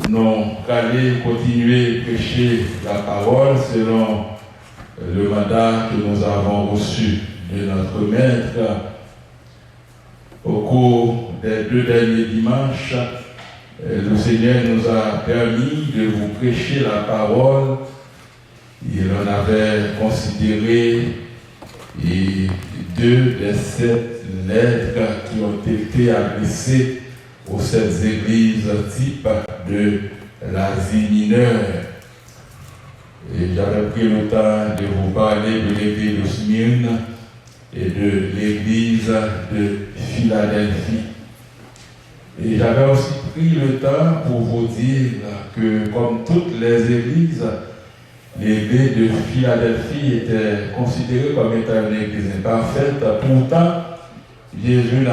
nous allons continuer à prêcher la parole selon le mandat que nous avons reçu de notre maître au cours des 2 derniers dimanches. Le Seigneur nous a permis de vous prêcher la parole. Il en avait considéré 2 des 7 lettres qui ont été adressées aux 7 églises type de l'Asie mineure. Et j'avais pris le temps de vous parler de l'église de Smyrne et de l'église de Philadelphie. Et j'avais aussi pris le temps pour vous dire que, comme toutes les églises, l'église de Philadelphie était considérée comme étant une église imparfaite. Pourtant, Jésus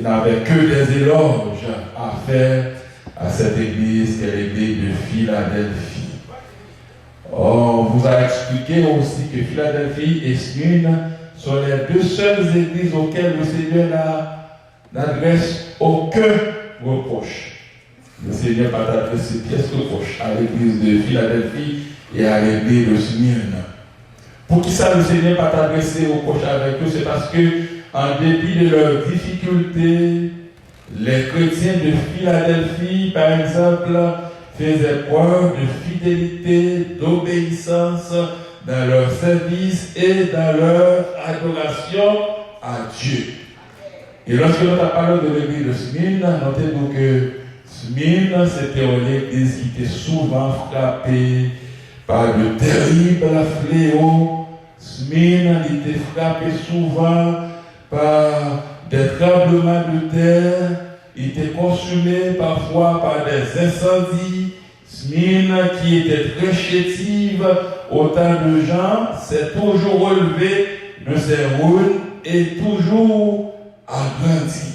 n'avait que des éloges à faire à cette église, qui est l'église de Philadelphie. On vous a expliqué aussi que Philadelphie et Smyrne sont les 2 seules églises auxquelles le Seigneur n'adresse aucun reproche. Le Seigneur va adresser pièce reproche à l'église de Philadelphie et à l'église de Smyrne. Pour qui ça le Seigneur va t'adresser reproche avec eux? C'est parce que, en dépit de leurs difficultés, les chrétiens de Philadelphie, par exemple, faisaient preuve de fidélité, d'obéissance dans leur service et dans leur adoration à Dieu. Et lorsque nous avons parlé de l'église de Smyrne, notez-vous que Smyrne, c'était une église qui était souvent frappée par de terribles fléaux. Smyrne était frappée souvent par des tremblements de terre, était consumée parfois par des incendies. Smyrne, qui était très chétive au temps de Jean, s'est toujours relevée de ses ruines et toujours agrandi.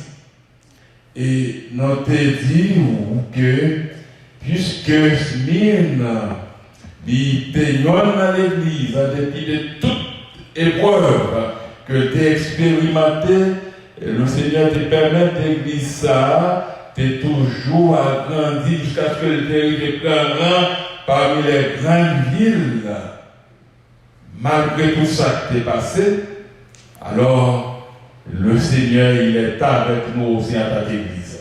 Et notez dit que, puisque Smyrne était dans l'église, en dépit de toute épreuve que tu as expérimentée, le Seigneur te permet d'église ça, tu toujours agrandi jusqu'à ce que tu arrives grand parmi les grandes villes. Malgré tout ça qui t'est passé, alors le Seigneur, il est avec nous aussi en tant qu'église.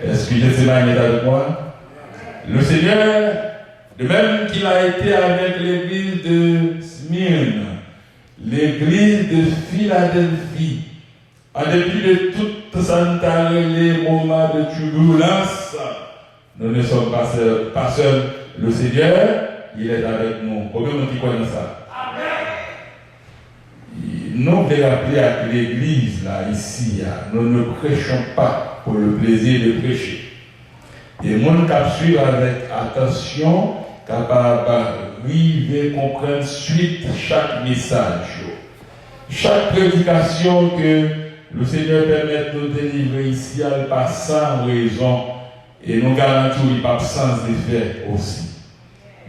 Est-ce que Jésus est avec moi? Le Seigneur, de même qu'il a été avec l'église de Smyrne, l'église de Philadelphie, en dépit de tout ça, les moments de turbulence, nous ne sommes pas seuls. Le Seigneur, il est avec nous. Combien de qui connaissent ça? Nous devons rappeler à l'église, là, ici, nous ne prêchons pas pour le plaisir de prêcher. Et mon cap suivre avec attention, capable de comprendre suite chaque message. Chaque prédication que le Seigneur permet de nous délivrer ici, elle passe sans raison et nous garantissons qu'il passe sans effet aussi.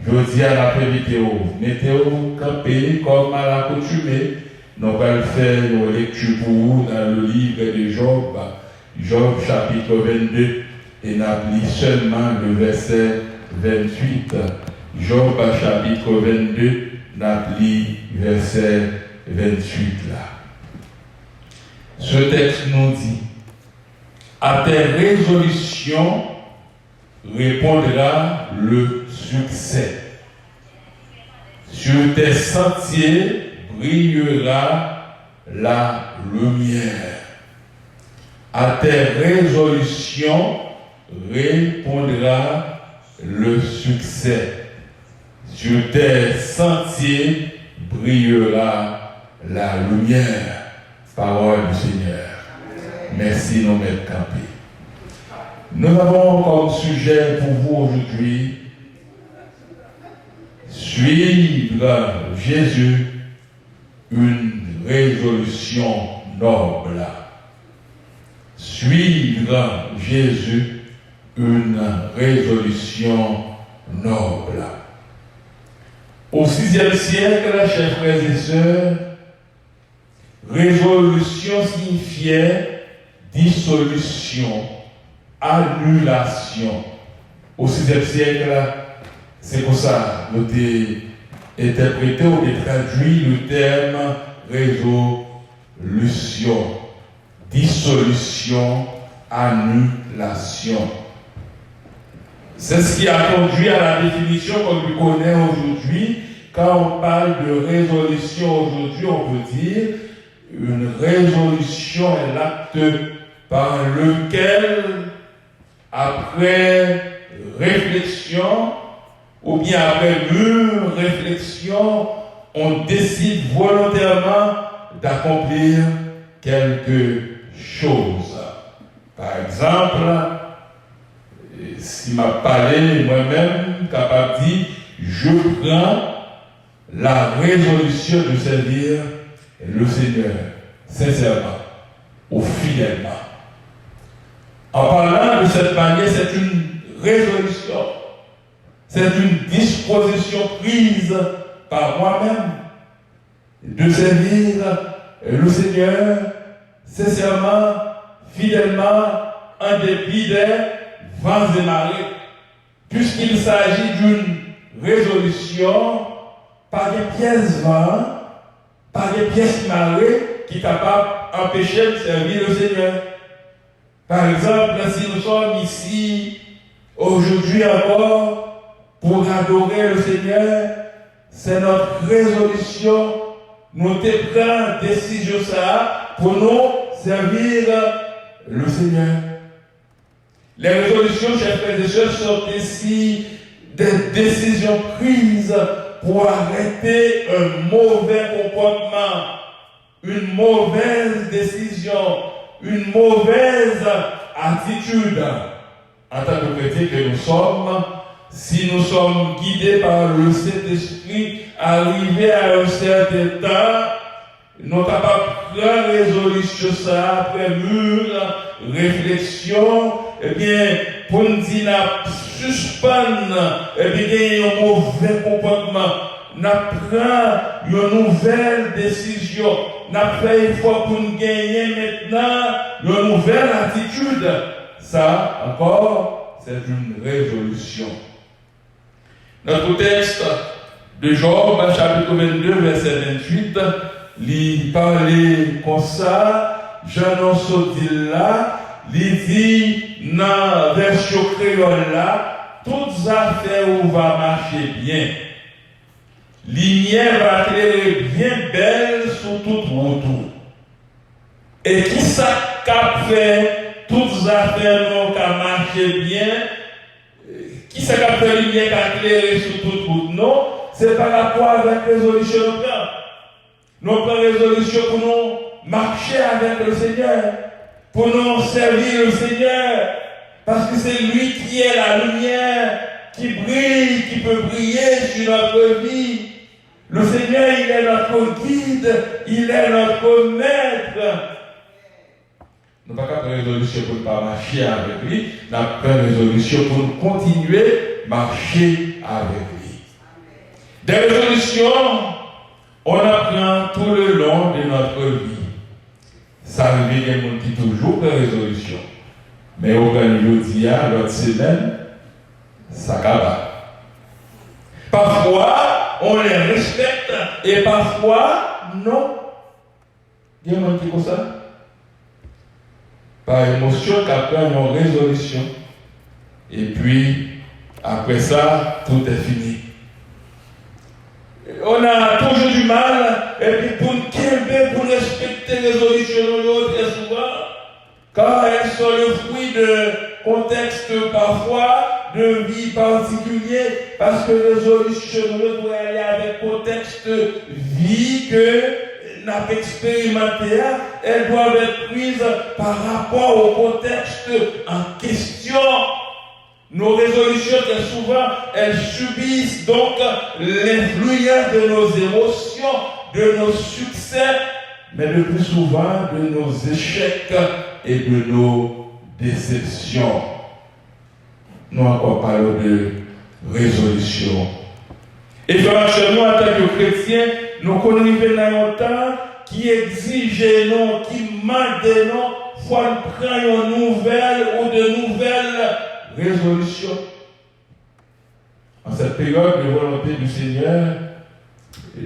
Je dis à la météo, campé comme à l'accoutumée, nous allons faire nos lectures pour vous dans le livre de Job, Job chapitre 22, et n'applique seulement le verset 28. Job chapitre 22, n'applique verset 28 là. Ce texte nous dit: à tes résolutions répondra le succès. Sur tes sentiers brillera la lumière. À tes résolutions répondra le succès. Sur tes sentiers brillera la lumière. Parole du Seigneur. Merci, nos maîtres campés. Nous avons comme sujet pour vous aujourd'hui: suivre Jésus, une résolution noble. Suivre Jésus, une résolution noble. Au VIe siècle, chers frères et sœurs, résolution signifiait dissolution, annulation, au 6e siècle, c'est comme ça, nous avons interprété ou traduit le terme résolution, dissolution, annulation. C'est ce qui a conduit à la définition qu'on lui connaît aujourd'hui. Quand on parle de résolution aujourd'hui, on peut dire une résolution est l'acte par lequel, après réflexion, ou bien après mûre réflexion, on décide volontairement d'accomplir quelque chose. Par exemple, si m'a parlé moi-même, capable de dire, je prends la résolution de servir le Seigneur sincèrement ou fidèlement. En parlant de cette manière, c'est une résolution, c'est une disposition prise par moi-même de servir le Seigneur sincèrement, fidèlement, en dépit des vents et marées, puisqu'il s'agit d'une résolution par des pièces vents, par des pièces marées qui sont capables d'empêcher de servir le Seigneur. Par exemple, si nous sommes ici aujourd'hui encore pour adorer le Seigneur, c'est notre résolution, nous prenons décision ça pour nous servir le Seigneur. Les résolutions, chers frères et sœurs, sont ici des décisions prises pour arrêter un mauvais comportement, une mauvaise décision, une mauvaise attitude. En tant que chrétiens que nous sommes, si nous sommes guidés par le Saint-Esprit, arrivés à un certain temps, nous sommes capables de prendre résolution ça après mûre réflexion, eh bien, pour nous dire, suspendre, eh bien, un mauvais comportement, nous prenons une nouvelle décision, nous fait une fois pour nous gagner maintenant une nouvelle attitude. Ça, encore, c'est une résolution. Notre texte de Job, chapitre 22, verset 28, il parlait comme ça, j'annonce là, il dit, dans la version créole là, toutes affaires où va marcher bien. Lumière va éclairer bien belle sur toute route. Et qui ça qu'a fait toutes affaires non qu'a marché bien? Qui ça qu'a fait lumière qu'a éclairé sur toute route? Non, c'est par rapport avec résolution de plan. Nous prenons résolution pour nous marcher avec le Seigneur, pour nous servir le Seigneur, parce que c'est lui qui est la lumière, qui brille, qui peut briller sur notre vie. Le Seigneur, il est notre guide, il est notre maître. Nous n'avons pas qu'à prendre résolution pour ne pas marcher avec lui, nous avons pris résolution pour continuer à marcher avec lui. Des résolutions, on apprend tout le long de notre vie. Ça arrive, il y a des gens qui toujours prennent résolution. Mais au grand jeudi, l'autre semaine, ça acaba. Parfois, on les respecte et parfois, non. Il y a des gens qui font ça. Par émotion, qu'après une résolution. Et puis, après ça, tout est fini. On a toujours du mal, et puis pour respecter les résolutions de l'autre, très souvent, car elles sont le fruit de contextes parfois, de vie particulier, parce que les résolutions de l'autre doivent aller avec contexte vie que n'a expérimenté, elles doivent être prises par rapport au contexte en question. Nos résolutions, très souvent, elles subissent donc l'influence de nos émotions, de nos succès, mais le plus souvent de nos échecs et de nos déceptions. Nous encore parlons de résolution. Et franchement, en tant que chrétiens, nous connaissons dans un temps qui exige non, qui demande non, faut prendre une nouvelle ou de nouvelles résolutions. cette période de volonté du Seigneur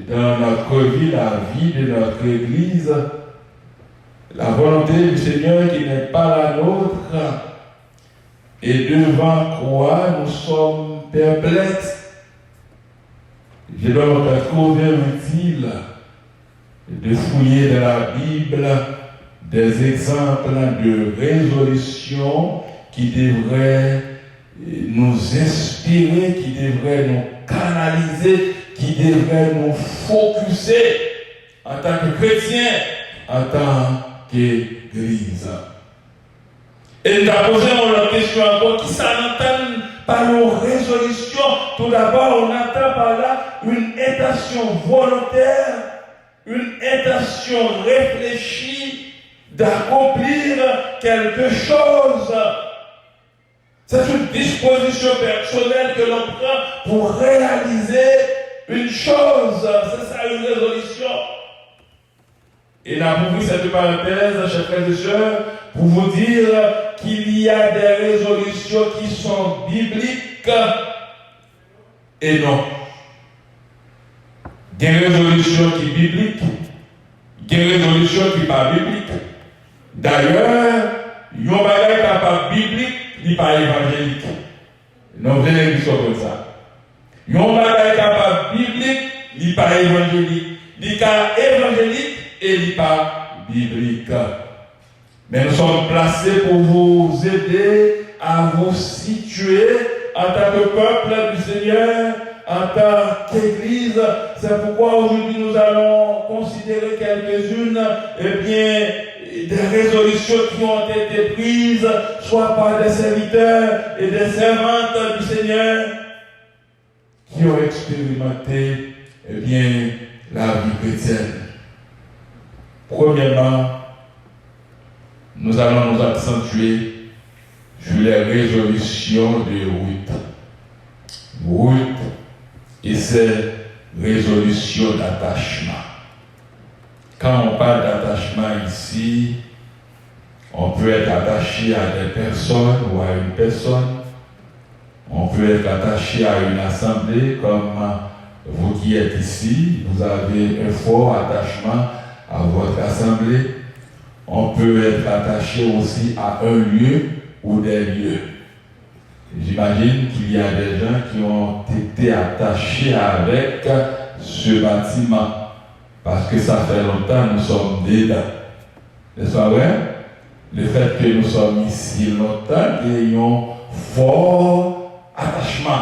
dans notre vie, la vie de notre Église, la volonté du Seigneur qui n'est pas la nôtre, et devant quoi nous sommes perplexes. Je donc trouvé utile de fouiller dans la Bible des exemples de résolutions qui devraient nous inspirer, qui devraient nous canaliser, qui devraient nous focuser en tant que chrétiens, en tant qu'Église. Et nous avons posé la question encore, qui s'entend par nos résolutions. Tout d'abord, on entend par là une intention volontaire, une intention réfléchie d'accomplir quelque chose. C'est une disposition personnelle que l'on prend pour réaliser une chose. C'est ça une résolution. Et là, pour vous, cette parenthèse, chers frères et sœurs, pour vous dire qu'il y a des résolutions qui sont bibliques et non. Des résolutions qui sont bibliques, des résolutions qui ne sont pas bibliques. D'ailleurs, il y a un bagage capable biblique, il n'est pas évangélique. Non, vous avez dit comme ça. Il y a un bagage capable biblique, il n'est pas évangélique. Il est évangélique et il n'est pas biblique. Mais nous sommes placés pour vous aider à vous situer en tant que peuple du Seigneur, en tant qu'Église. C'est pourquoi aujourd'hui nous allons considérer quelques-unes, des résolutions qui ont été prises, soit par des serviteurs et des servantes du Seigneur, qui ont expérimenté, la vie chrétienne. Premièrement, nous allons nous accentuer sur les résolutions de Ruth. Ruth et ses résolutions d'attachement. Quand on parle d'attachement ici, on peut être attaché à des personnes ou à une personne. On peut être attaché à une assemblée, comme vous qui êtes ici, vous avez un fort attachement à votre assemblée. On peut être attaché aussi à un lieu ou des lieux. J'imagine qu'il y a des gens qui ont été attachés avec ce bâtiment. Parce que ça fait longtemps que nous sommes dedans. N'est-ce pas vrai? Le fait que nous sommes ici longtemps, nous avons fort attachement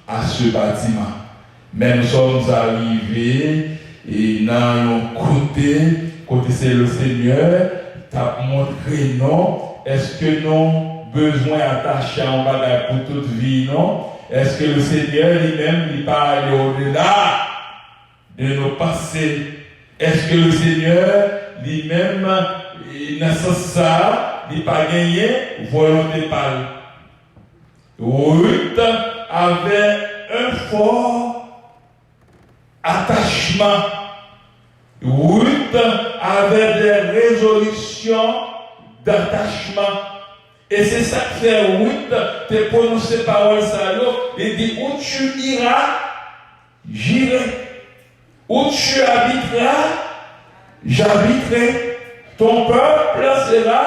à ce bâtiment. Mais nous sommes arrivés et dans un côté c'est le Seigneur, qui a montré non. Est-ce que nous avons besoin d'attacher en bagage pour toute vie, non? Est-ce que le Seigneur lui-même n'est pas allé au-delà de nos passés? Est-ce que le Seigneur lui-même, dans ce sens, n'est pas gagné volonté pâle? Ruth avait un fort attachement. Ruth avait des résolutions d'attachement. Et c'est ça que fait Ruth, te prononcer parole ça, il dit où tu iras, j'irai. Où tu habiteras, j'habiterai. Ton peuple sera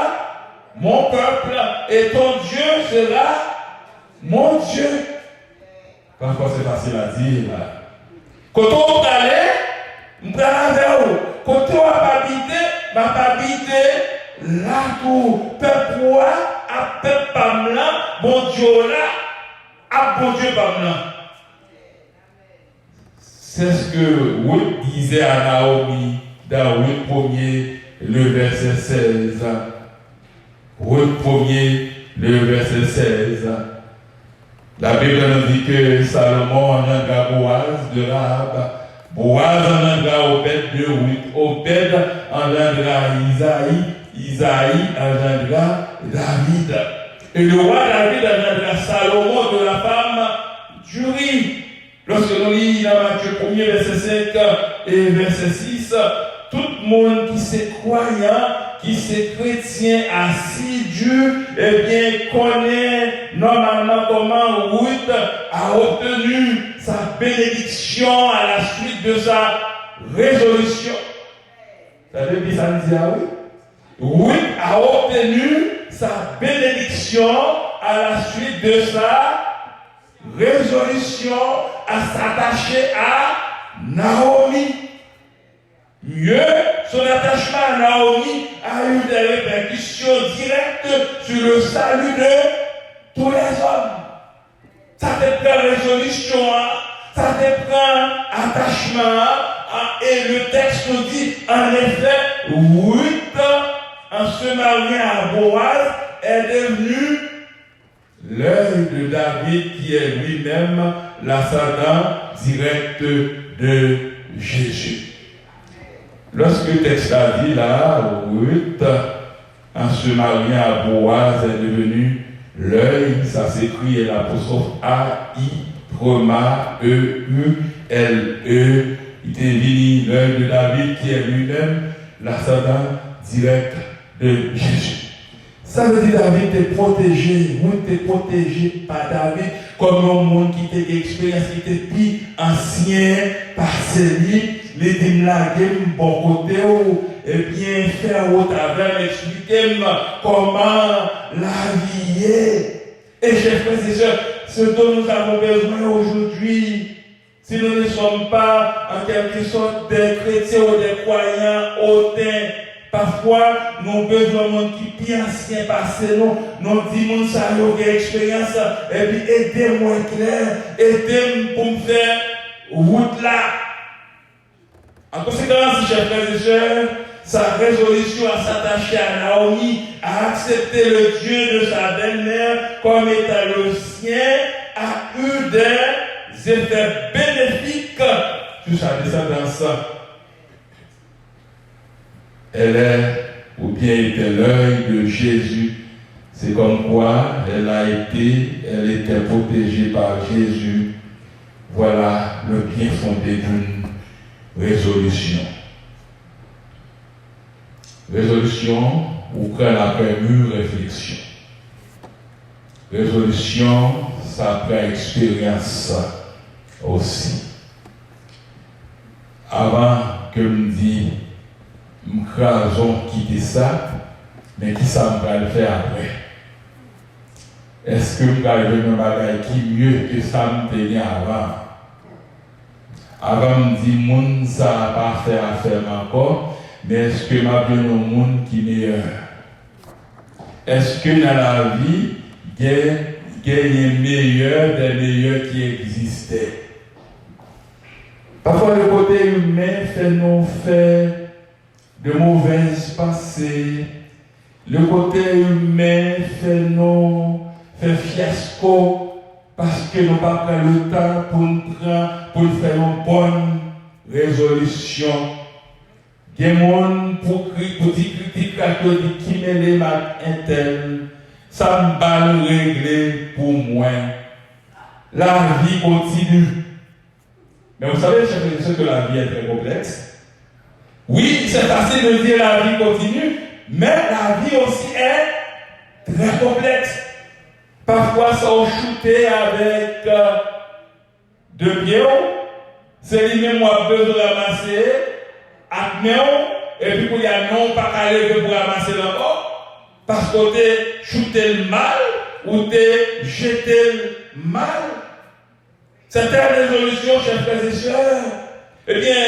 mon peuple et ton Dieu sera mon Dieu. Parfois c'est facile à dire. Quand on va aller, on va aller où? Quand on va habiter là où peuple à peuple pamela, mon Dieu là, à bon Dieu pamela. C'est ce que Ruth disait à Naomi dans Ruth 1er, le verset 16. Ruth 1er, le verset 16. La Bible nous dit que Salomon engendra Boaz de Rahab. Boaz engendra Obed de Ruth. Obed engendra Isaïe. Isaïe engendra David. Et le roi David engendra Salomon de la femme d'Uri. Lorsque nous lisons dans Matthieu 1er, verset 5 et verset 6, tout le monde qui s'est croyant, qui c'est chrétien assidu, eh bien, connaît normalement comment Ruth a obtenu sa bénédiction à la suite de sa résolution. Ça veut dire, ça me dit, ah oui. Ruth a obtenu sa bénédiction à la suite de sa résolution à s'attacher à Naomi. Mieux, son attachement à Naomi a eu des répercussions directes sur le salut de tous les hommes. Ça te prend résolution, ça te prend attachement, et le texte nous dit, en effet, Ruth, en se mariant à Boaz, est devenue l'œil de David qui est lui-même l'ascendant direct de Jésus. Lorsque le texte a dit là, Ruth, en se mariant à Boaz, est devenue l'œil, ça s'écrit l'apostrophe A-I-E-U-L-E, il était venu l'œil de David qui est lui-même l'ascendant direct de Jésus. Ça veut dire David est protégé, Ruth est protégé par David comme un monde qui était expérience, qui était plus ancien, par celui, les démlaguer bon côté, et bien faire au travers, expliquer comment la vie est. Et chers frères et sœurs, ce dont nous avons besoin aujourd'hui, si nous ne sommes pas en quelque sorte des chrétiens ou des croyants hautains, parfois, nous avons besoin de monde qui est ancien passé, nous disons que ça a une expérience, et puis aidez-moi clair, aidez-moi pour me faire route là. En conséquence, chers frères et sœurs, sa résolution à s'attacher à Naomi, à accepter le Dieu de sa belle-mère comme étant le sien, a eu des effets bénéfiques sur sa descendance. Elle est, ou bien était l'œil de Jésus. C'est comme quoi elle était protégée par Jésus. Voilà le bien fondé d'une résolution. Résolution ou prend après mûre réflexion. Résolution, ça prend expérience aussi. Avant que me dise m'crasons quitter ça, mais qui ça me va le faire après? Est-ce que je vais arriver à un bagage qui mieux que ça me tenait avant? Avant me dire moun ça n'a pas fait affaire encore, mais est-ce que m'a bien un monde qui est meilleur? Est-ce que dans la vie, il y a des meilleurs qui existaient? Parfois le côté humain fait nous faire de mauvaises pensées. Le côté humain fait fiasco parce que nous n'avons pas pris le temps pour faire une bonne résolution. Il y a des gens pour critiquer qui mêle ma intel. Ça me va le régler pour moi. La vie continue. Mais vous savez, chers frères et sœurs, que la vie est très complexe. Oui, c'est facile de dire la vie continue, mais la vie aussi est très complexe. Parfois, ça a shooté avec deux pieds, c'est lui-même moi besoin de ramasser, avec et puis il y a non pas aller pour ramasser l'encore, parce que tu es shooté le mal ou tu es jeté le mal. Cette résolution, chers frères et sœurs, eh bien,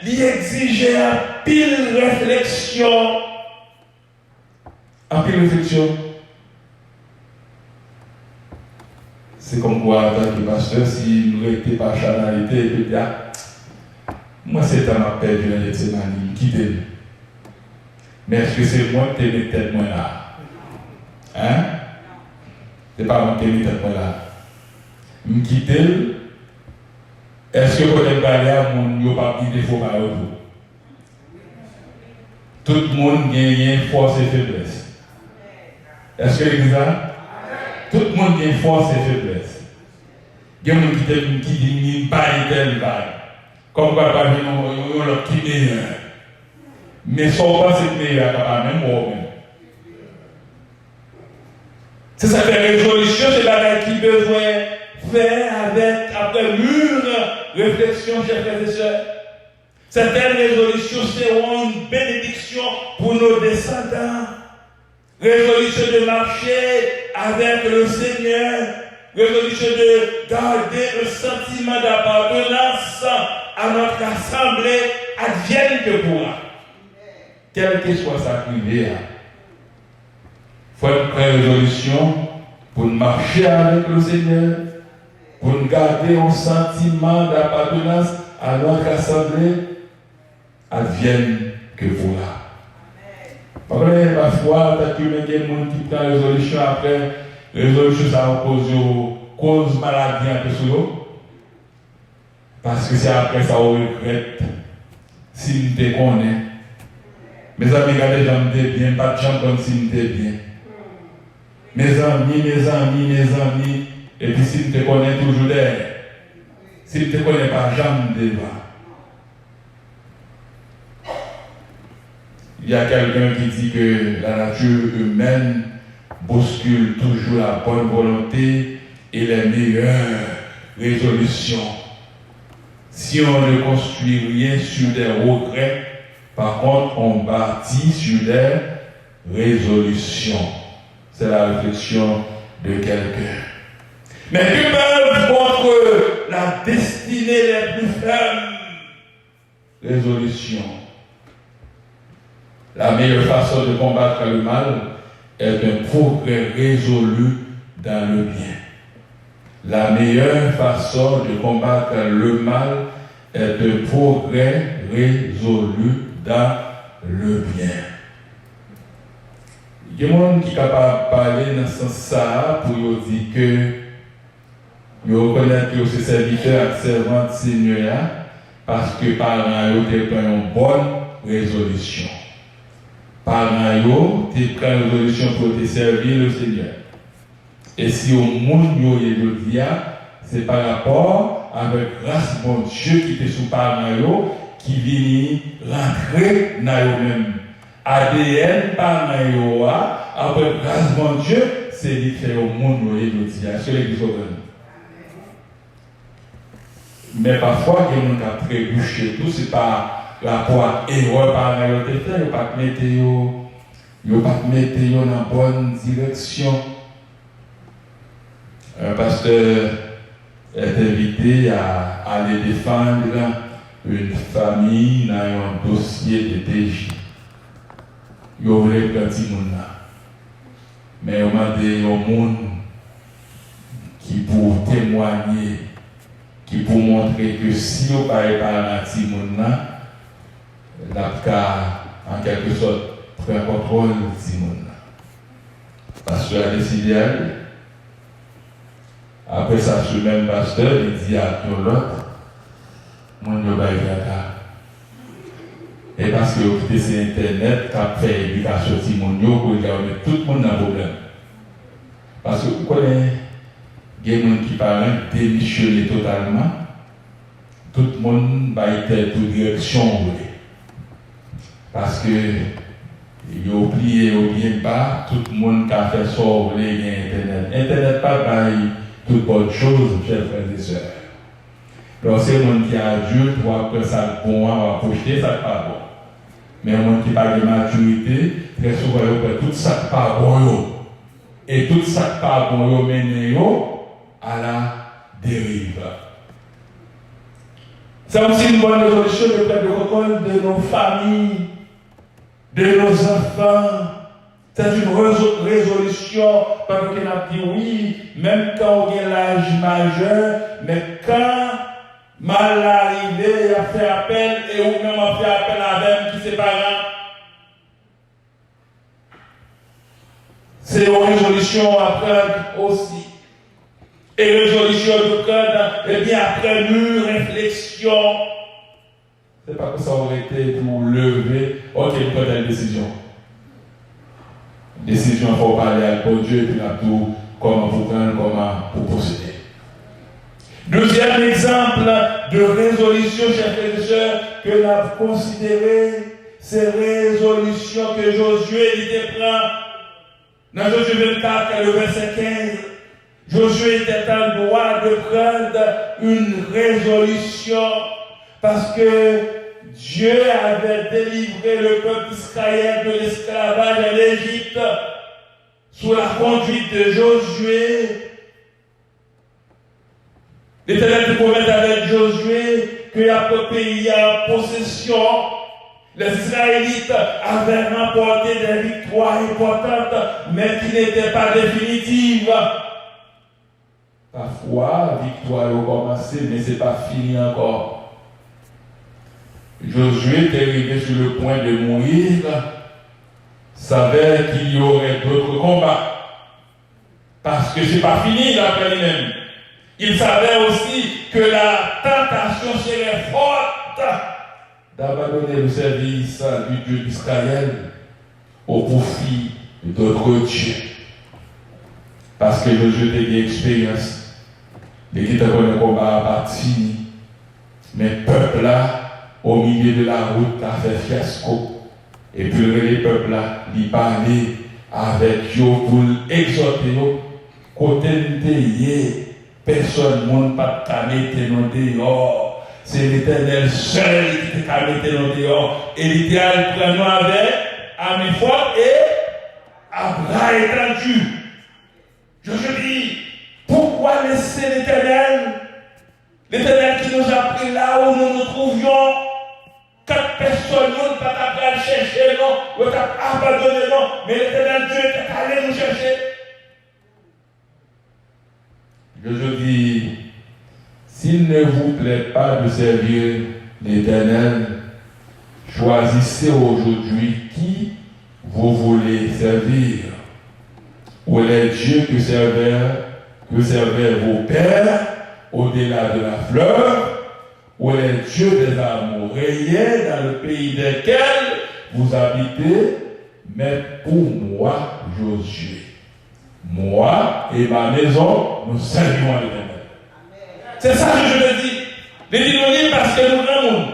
il exigeait un pile réflexion. Un pile réflexion. C'est comme quoi, en tant que pasteur, si nous n'étions pas charnalité, et puis, moi, c'est un appel de l'Éternel, quittez. Mais est-ce que c'est moi qui t'ai tête moi là? Hein? C'est pas moi qui t'ai tête moi là. Me quitter. Est-ce que vous avez parlé à mon yo pas dit défaut par vous? Tout le monde gagne force et faiblesse. Est-ce que c'est ça? Tout le monde gagne force et faiblesse. Il y a des gens qui disent pas tel bail. Comme quoi, pas venir l'autre qui meilleur. Mais sans pas cette meilleure, même moi. C'est ça fait résolution, c'est la qui besoin faire avec, après mûre réflexion, chers frères et sœurs. Certaines résolutions seront une bénédiction pour nos descendants. Résolution de marcher avec le Seigneur. Résolution de garder le sentiment d'appartenance à notre assemblée, advienne que pourra. Quel que soit sa privée. Il faut prendre résolution pour marcher avec le Seigneur, pour garder un sentiment d'appartenance à notre assemblée, advienne que pourra. Parfois, il y a des gens qui prennent résolution après, résolution ça cause maladie un peu sur eux. Parce que c'est après ça on regrette si nous te connaissons. Mes amis, regardez, j'en bien, pas de gens comme si nous te bien. Mes amis, et puis si nous te connaissons toujours derrière. Si nous ne te connaissons pas, jamais devant. Il y a quelqu'un qui dit que la nature humaine bouscule toujours la bonne volonté et les meilleures résolutions. Si on ne construit rien sur des regrets, par contre, on bâtit sur des résolutions. C'est la réflexion de quelqu'un. Mais que peuvent contre la destinée les plus fermes? Résolution. La meilleure façon de combattre le mal est un progrès résolu dans le bien. La meilleure façon de combattre le mal est un progrès résolu dans le bien. Il y a des gens qui sont capables de parler dans ce sens pour dire que ils reconnaissent que c'est serviteur et servant de Seigneur parce que parents ont une bonne résolution. Parents ont une résolution pour te servir le Seigneur. Et si au monde il c'est par rapport avec grâce bon Dieu qui était sous parents qui vient rentrer dans eux-mêmes. ADN parents avec grâce bon Dieu, c'est lui qui fait au monde c'est l'église au monde. Mais parfois, il y a des gens qui trébuché tout, c'est par rapport à l'erreur par la fait, il n'y a pas de mettre dans la bonne direction. Un pasteur est invité à aller défendre une famille dans un dossier de TJ. Il voulait prendre petit monde là. Mais il m'a dit au monde qui pour témoigner, qui pour montrer que si on ne parle pas à petit monde là, l'APCA en quelque sorte prend contrôle de petit monde là. Parce qu'il a décidé d'aller. Après ça, ce même pasteur, il dit à tout l'autre, mon Dieu va y aller. Et parce que c'est Internet qui a fait l'éducation de mon Dieu, pour regarder tout le monde dans le problème. Parce que vous connaissez, il y a des gens qui parlent démissionner totalement, tout le monde va être toute direction. Parce que il a oublié, ou bien pas, tout le monde qui a fait ça, il y a Internet. Internet pas pareil. Toute bonne chose, chers frères et sœurs. Donc, c'est un monde qui est adulte, ou après ça, bon, on va projeter, ça pas bon. Mais un monde qui n'a pas de maturité, très souvent, il fait tout ça pas bon. Et tout ça pas bon, il mène à la dérive. C'est aussi une bonne résolution de faire le recueil de nos familles, de nos enfants. C'est une résolution parce qu'on a dit oui, même quand on a l'âge majeur, mais quand mal arrivé, il a fait appel et ou même a fait appel à même qui ses parents. C'est une résolution à prendre aussi. Et résolution de prendre, et bien après une réflexion. C'est pas que ça aurait été pour lever, ok, prendre une décision. Décision, il faut parler avec Dieu et puis tout, comment vous prendre, comment vous procéder. Deuxième exemple de résolution, chers frères et sœurs, que l'on a considéré, ces résolutions que Josué il prend. Dans Josué 24, le verset 15, Josué était en droit de prendre une résolution parce que Dieu avait délivré le peuple d'Israël de l'esclavage en Égypte sous la conduite de Josué. L'Éternel promet avec Josué que le pays en possession. Les Israélites avaient remporté des victoires importantes, mais qui n'étaient pas définitives. Parfois, la victoire a commencé, mais ce n'est pas fini encore. Josué était arrivé sur le point de mourir, savait qu'il y aurait d'autres combats. Parce que ce n'est pas fini d'après lui-même. Il savait aussi que la tentation serait forte d'abandonner le service du Dieu d'Israël au profit d'autres dieux. Parce que Josué a eu l'expérience. L'équipe a connu le combat à partir. Mais le peuple là, au milieu de la route, a fait fiasco. Et puis le peuple là, il parlait avec eux pour l'exhorter. Côté de personne ne pas mettre dans dehors. C'est l'Éternel seul qui t'a mis dans dehors. Et l'idéal prend avec ami fort et à bras étendus. Je dis, pourquoi laisser l'Éternel qui nous a pris là où nous nous trouvions? Quatre personnes ne pas t'apprendre chercher, non, ou t'as abandonné, non, mais l'Éternel Dieu est allé nous chercher. Je dis, s'il ne vous plaît pas de servir l'Éternel, choisissez aujourd'hui qui vous voulez servir. Ou les dieux que servaient vos pères au-delà de la fleuve, ou les dieux des Amoréens dans le pays desquels vous habitez, mais pour moi, Josué. Moi et ma maison, nous servirons l'Éternel. C'est ça que je veux dire. Les dire parce que nous avons,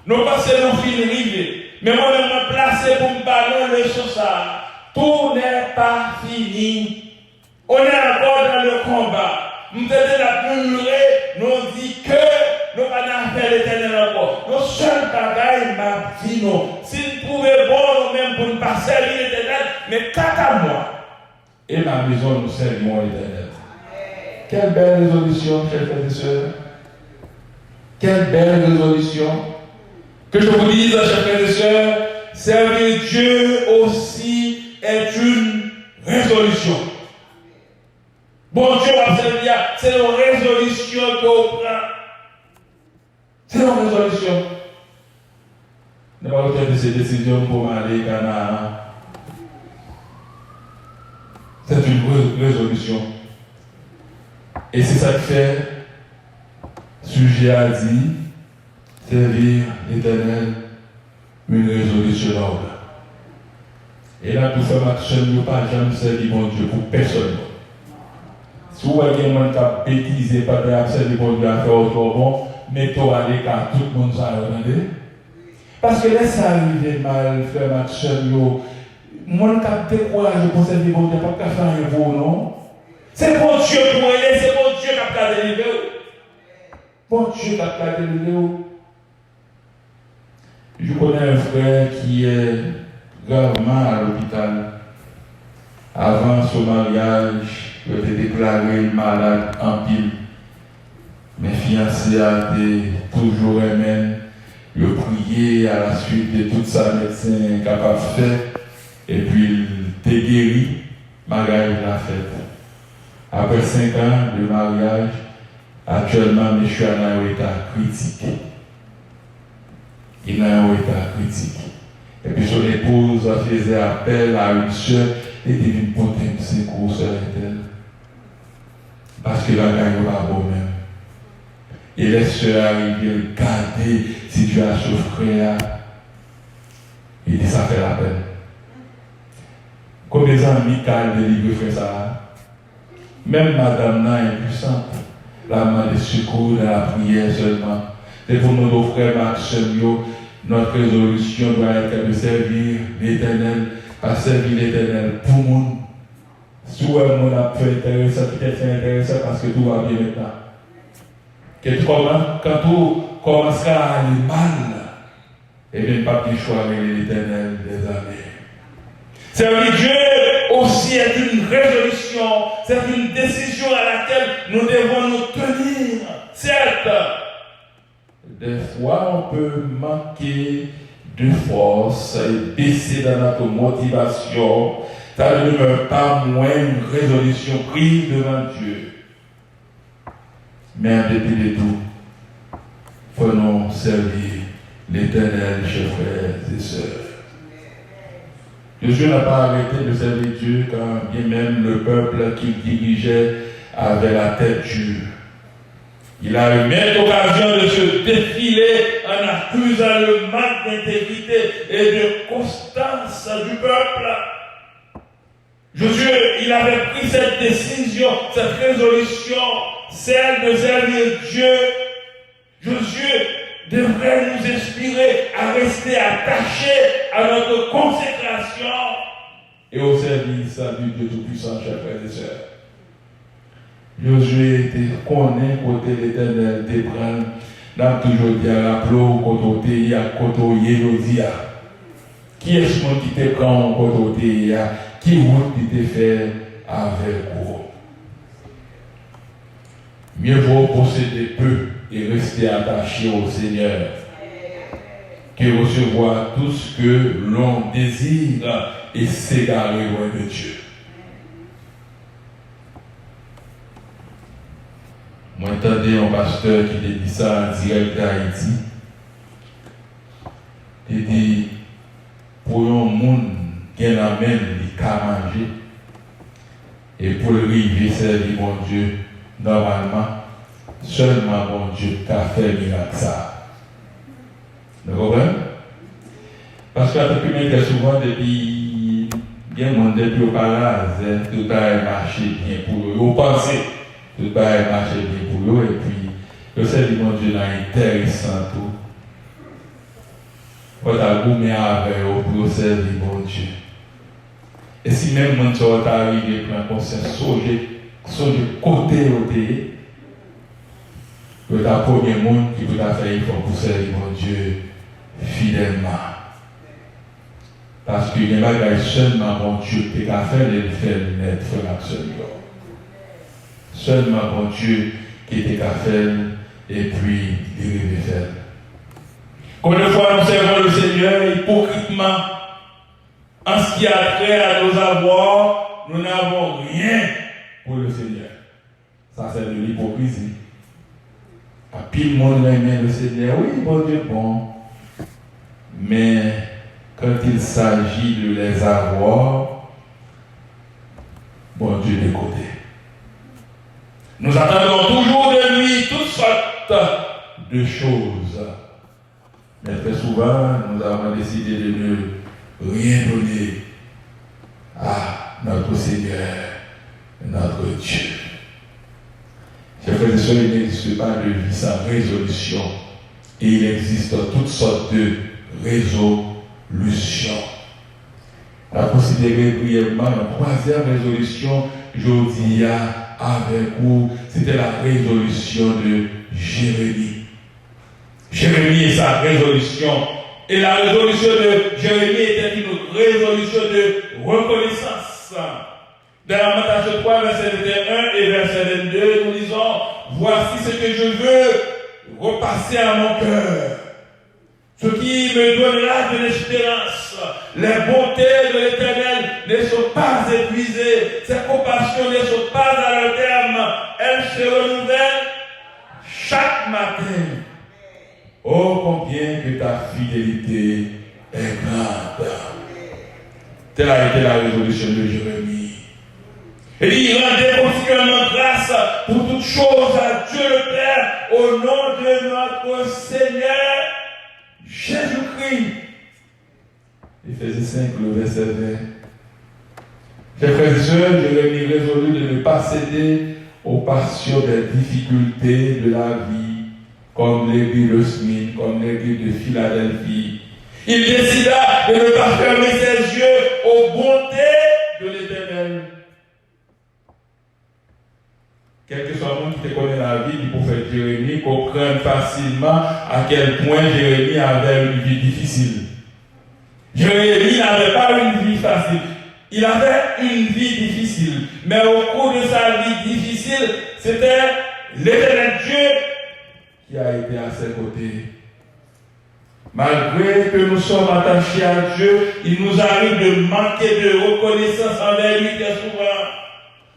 nous passons nos filles rivées. Mais moi, je me placer pour me parler de ça. Tout n'est pas fini. On est encore dans le combat. Nous devons la murmurer, nous dit que nous allons faire l'Éternel encore. Nos seuls bagailles m'a dit non. Si nous pouvons bon nous-mêmes pour ne pas servir l'Éternel, mais quant à moi et ma maison, nous servirons l'Éternel. Quelle belle résolution, chers frères et sœurs. Quelle belle résolution. Que je vous dise, chers frères et sœurs, servir Dieu aussi est une résolution. Bon Dieu va servir, c'est une résolution qu'on prend. C'est une résolution. Ne pas faire de ces décisions pour aller au Canada. C'est une résolution. Et c'est ça qui fait, sujet a dit, servir l'Éternel, une résolution noble. Et là, tout faire action, nous ne pas jamais servir mon Dieu pour personne. Si vous voyez quelqu'un qui a bêtisé, pas de servir mon Dieu à faire autre bon, mettez-vous à l'écart, tout le monde s'en regardé. Parce que laissez arriver mal, faire action, moi, je suis découragé pour servir mon Dieu, pas de faire un beau, non? C'est bon Dieu pour aider, c'est bon Dieu qui a délivré. Bon Dieu qui a délivré. Je connais un frère qui est gravement à l'hôpital. Avant son mariage, il était déclaré malade en pile. Mes fiancés a été toujours aimés. Il a prié à la suite de tout ça, médecin capable de faire. Et puis, il était guéri. Mariage l'a fait. Après 5 ans de mariage, actuellement, M. est dans un état critique. Il est dans un état critique. Et puis son épouse faisait appel à une soeur et dit une potente secours sur elle. Parce que la gagne pas bon même. Et les soeurs arrivent à garder la situation frère. Il dit ça fait la peine. Comme les amis qui délivrent fait ça. Même madame n'est impuissante. La main de secours dans la prière seulement. C'est pour nos frères Maxime, Notre résolution doit être de servir l'Éternel, pas servir l'Éternel pour le monde. Si vous avez un peu intéressant, peut-être c'est intéressant parce que tout va bien maintenant. Quand tout commencera à aller mal, et bien, pas de choix avec l'Éternel des années. Servir Dieu aussi est une résolution, c'est une décision à laquelle nous devons nous tenir. Certes, des fois on peut manquer de force et baisser dans notre motivation. Ça ne demeure pas moins une résolution prise devant Dieu. Mais en dépit de tout, prenons servir l'Éternel, chers frères et sœurs. Josué n'a pas arrêté de servir Dieu quand bien même le peuple qu'il dirigeait avait la tête dure. Il a eu maintes occasions de se défiler en accusant le manque d'intégrité et de constance du peuple. Josué, il avait pris cette décision, cette résolution, celle de servir Dieu. Josué devrait nous inspirer à rester attachés à notre consécration et au service du Dieu Tout-Puissant, chers frères et sœurs. Josué était connu côté l'Éternel, des prendre, n'a toujours dit à la plo, côté à côté Yodia. Qui est-ce qui te prend côté qui route qui te fait avec vous? Mieux vaut posséder peu et rester attaché au Seigneur que recevoir tout ce que l'on désire et s'égarer loin de Dieu. Moi, j'entendais un pasteur qui dit ça en direct d'Haïti. Il dit, pour un monde qui amène les cas manger, et pour le rivier servir mon Dieu, normalement, seulement mon Dieu t'a fait miracle ça. Vous comprenez? Parce que très souvent, depuis, bien mon depuis au palace, tout a marché bien pour eux. Vous pensez, tout a marché bien pour eux, et puis, le servir mon Dieu est intéressant tout. Quand à goûter avec eux pour servir mon Dieu. Et si même mon Dieu est arrivé pour un conseil, songer côté au pays, le premier monde qui peut faire il faut pour servir mon Dieu fidèlement. Parce qu'il y a des choses seulement mon Dieu qui a fait et le faire net, frère absolument. Seulement mon Dieu qui était qu'à faire et puis il le faire. Combien de fois nous servons le Seigneur hypocritement en ce qui a trait à nos avoirs, nous n'avons rien pour le Seigneur. Ça c'est de l'hypocrisie. À pile monde aime le Seigneur, oui, bon Dieu, bon. Mais quand il s'agit de les avoir, bon Dieu de côté. Nous attendons toujours de lui toutes sortes de choses. Mais très souvent, nous avons décidé de ne rien donner à notre Seigneur, notre Dieu. Chers frères et sœurs, il n'existe pas de vie sans résolution. Et il existe toutes sortes de résolutions. On a considéré brièvement la troisième résolution, je dis avec vous, c'était la résolution de Jérémie. Jérémie et sa résolution. Et la résolution de Jérémie était une résolution de reconnaissance. Dans la Matthieu 3, verset 21 et verset 22, nous disons, voici ce que je veux repasser à mon cœur. Ce qui me donnera de l'espérance. Les bontés de l'Éternel ne sont pas épuisées. Ses compassions ne sont pas à leur terme. Elles se renouvellent chaque matin. Oh, combien que ta fidélité est grande. Telle a été la résolution de Jérémie. Et il rendait particulièrement grâce pour toutes choses à Dieu le Père au nom de notre Seigneur Jésus-Christ. Éphésiens 5, le verset 20. Chers frères et sœurs, Jérémie résolut de ne pas céder aux passions des difficultés de la vie comme l'église de Smith, comme l'église de Philadelphie. Il décida de ne pas fermer ses yeux aux bontés de l'Éternel. Quel que soit le monde qui te connaît la vie du prophète Jérémie, comprenne facilement à quel point Jérémie avait une vie difficile. Jérémie n'avait pas une vie facile. Il avait une vie difficile. Mais au cours de sa vie difficile, c'était l'Éternel Dieu qui a été à ses côtés. Malgré que nous sommes attachés à Dieu, il nous arrive de manquer de reconnaissance envers lui très souvent.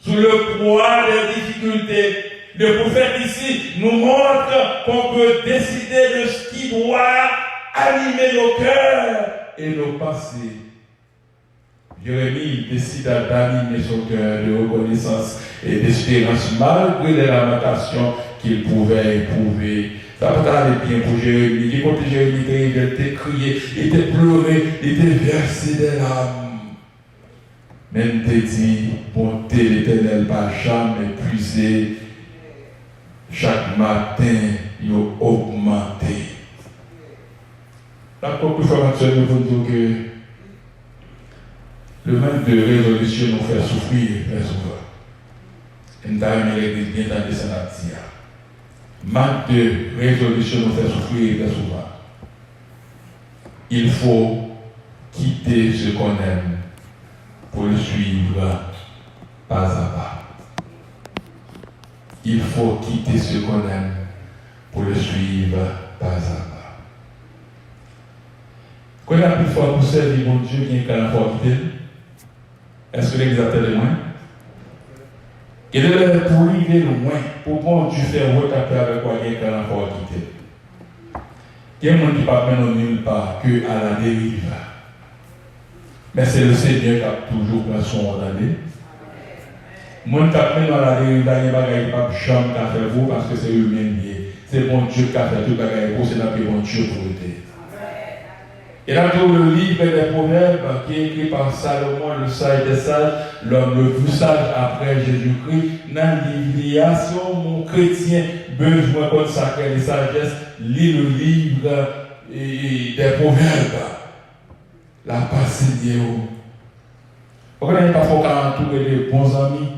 Sous le poids des difficultés, le prophète ici nous montre qu'on peut décider de ce qui doit animer nos cœurs et nos pensées. Jérémie décida d'animer son cœur de reconnaissance et d'espérance malgré les lamentations qu'il pouvait éprouver. Ça peut aller bien pour Jérémie. Il écoutait Jérémie, il était crié, il était pleuré, il était versé des larmes. Même te dit, bonté l'Éternel pas jamais épuisé. Chaque matin, il a augmenté. La confirmation nous vous dire que le manque de résolution nous fait souffrir très souvent. Et nous avons l'église bien dans les manque de résolution nous fait souffrir très souvent. Il faut quitter ce qu'on aime pour le suivre pas à pas. Il faut quitter ce qu'on aime pour le suivre pas à pas. Quand il a plus fort pour servir mon Dieu qui est quand fort quitter, est-ce que l'église a tellement loin? Il est pour arriver loin, pour bon Dieu faire retaper avec quoi il y a quand fort quitter. Il y a des gens qui ne peuvent pas nulle part que à la dérive. Mais c'est le Seigneur qui a toujours pris son d'aller. Mon qui a dans la dérive, il n'y a pas de chambre qui a fait vous parce que c'est eux-mêmes liés. C'est bon Dieu qui a fait tout le pour c'est là que bon Dieu pour aider. Et là, dans le livre des Proverbes, qui est écrit par Salomon, le sage des sages, l'homme le plus sage après Jésus-Christ, dans le livre, si mon chrétien besoin de consacrer les sagesses, lit le livre des Proverbes. La passe de Dieu. Pourquoi il n'y a pas faut entourer de bons amis?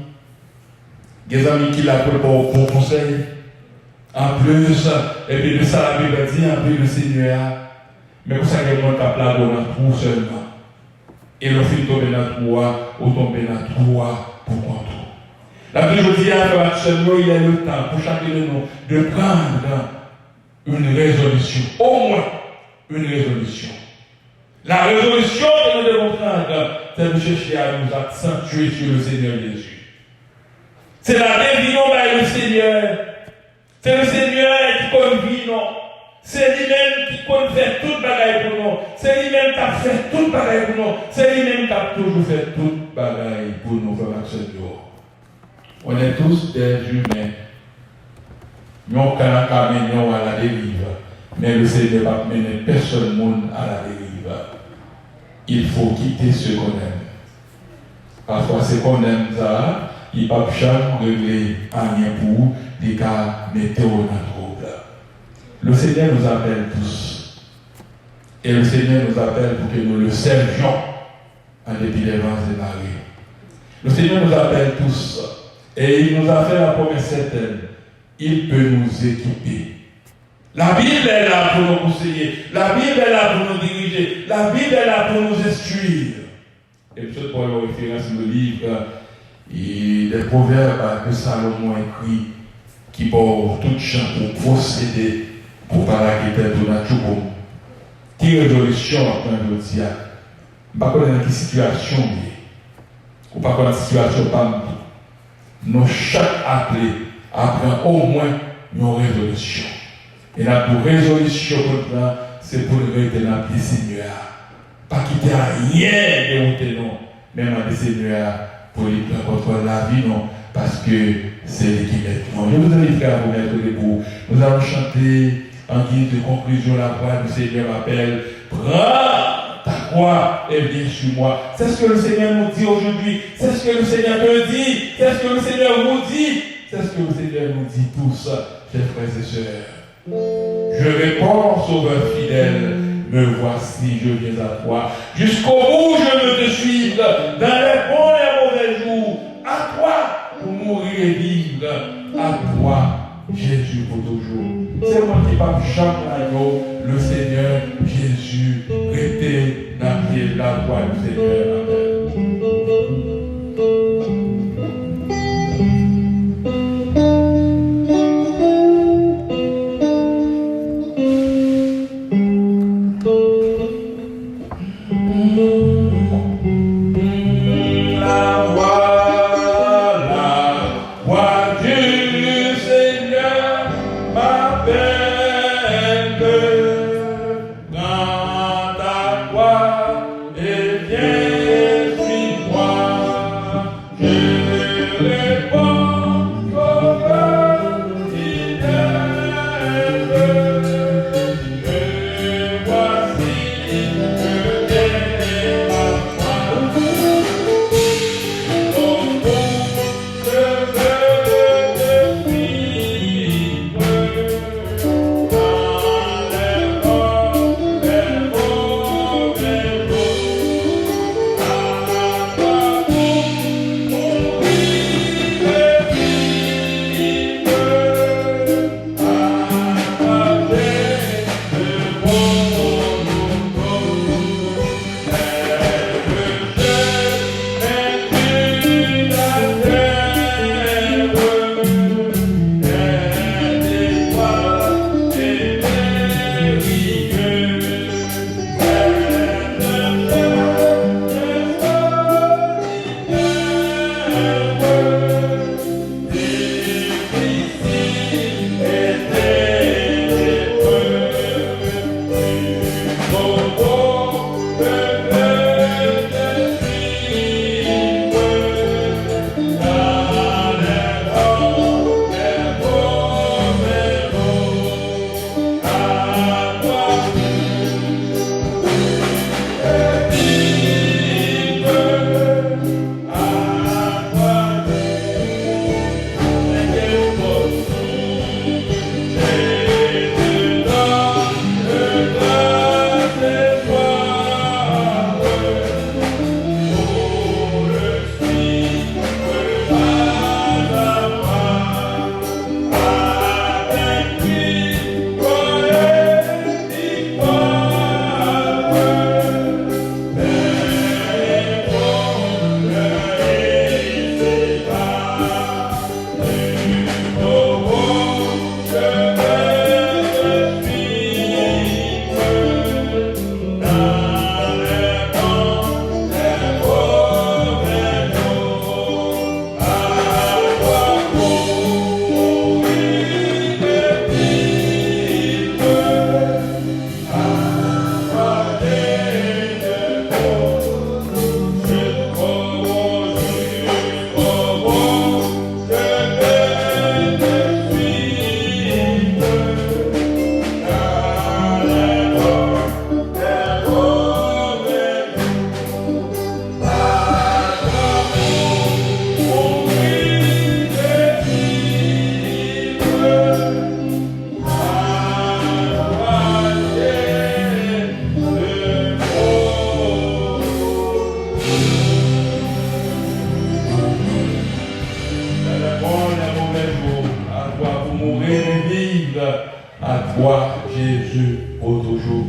Des amis qui l'apportent pour bon conseil. En plus, et puis de ça, la Bible dit, en plus le Seigneur. Mais vous savez, il y a un plague dans le trou seulement. Et le film tombe dans le trou, ou tombe dans le trou pour contre. La Bible dit actuellement, il y a le temps pour chacun de nous de prendre une résolution. Au moins une résolution. La résolution que nous devons prendre, c'est de chercher à nous accentuer sur le Seigneur Jésus. C'est la déviation par le Seigneur. C'est le Seigneur qui convie, non? C'est lui-même qui peut faire toute bagaille pour nous. C'est lui-même qui a fait toute bagaille pour nous. C'est lui-même qui a toujours fait toute bagaille pour nous, frères et sœurs. On est tous des humains. Nous avons à la dérive. Mais le Seigneur va mener personne monde à la dérive. Il faut quitter ce qu'on aime. Parfois, ce qu'on aime, ça, il ne peut pas jamais régler rien pour des cas météo dans le trouble. Le Seigneur nous appelle tous. Et le Seigneur nous appelle pour que nous le servions en dépit des vents et marées. Le Seigneur nous appelle tous. Et il nous a fait la promesse certaine. Il peut nous équiper. La Bible est là pour nous conseiller. La Bible est là pour nous diriger. La Bible est là pour nous instruire. Et M. Paul a référence le livre et des proverbes que Salomon écrit qui portent tout champ pour procéder, pour parler de tout nature. Qui résolution après le dire. Je ne sais pas dans quelle situation ou pas dans la situation pas. Nous chaque appelé apprend au moins une résolution. Et la résolution c'est pour le rester dans le Seigneur. Pas quitter rien de monter, non. Même à Seigneur pour lui prendre contre la vie, non. Parce que c'est lui qui met. Non, je vous invite à vous mettre debout. Nous allons chanter en guise de conclusion la voix du Seigneur appelle. Prends ta croix et viens sur moi. C'est ce que le Seigneur nous dit aujourd'hui. C'est ce que le Seigneur te dit. C'est ce que le Seigneur vous dit. C'est ce que le Seigneur nous dit tous, chers frères et sœurs. Je réponds, Sauveur fidèle, me voici, je viens à toi. Jusqu'au bout, je veux te suivre, dans les bons et les mauvais jours. À toi, pour mourir et vivre. À toi, Jésus, pour toujours. C'est moi qui parle jamais le Seigneur, Jésus, restez dans la voie du Seigneur. Amen. à toi, Jésus, pour toujours.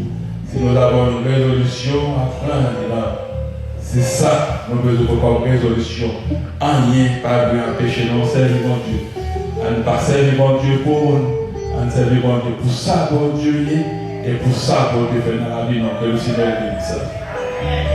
Si nous avons une résolution à prendre, c'est ça, nous devons avoir une résolution. Rien pas de empêcher nous servir mon Dieu. À ne pas servir mon Dieu pour nous, à ne servir mon Dieu pour ça, mon Dieu, et pour ça, mon Dieu, fait dans la vie, donc que le Seigneur bénisse.